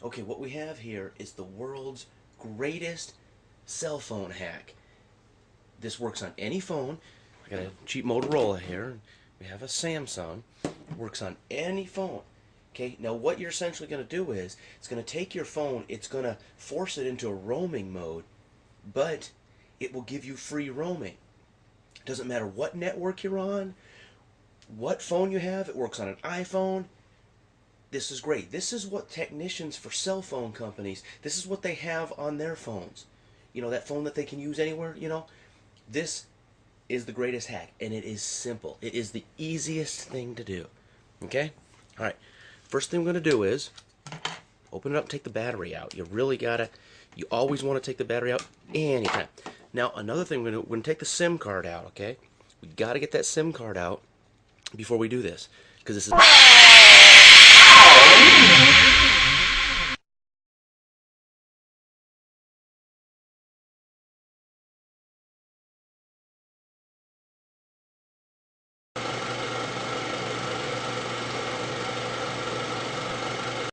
Okay, what we have here is the world's greatest cell phone hack. This works on any phone. I got a cheap Motorola here. We have a Samsung. It works on any phone. Okay, now what you're essentially going to do is it's going to take your phone, it's going to force it into a roaming mode, but it will give you free roaming. It doesn't matter what network you're on, what phone you have. It works on an iPhone. This is great. This is what technicians for cell phone companies, this is what they have on their phones. You know, that phone that they can use anywhere, you know. This is the greatest hack, and it is simple. It is the easiest thing to do. Okay? All right. First thing we're going to do is open it up and take the battery out. You always want to take the battery out anytime. Now, another thing, we're going to take the SIM card out, okay? We got to get that SIM card out before we do this, because this is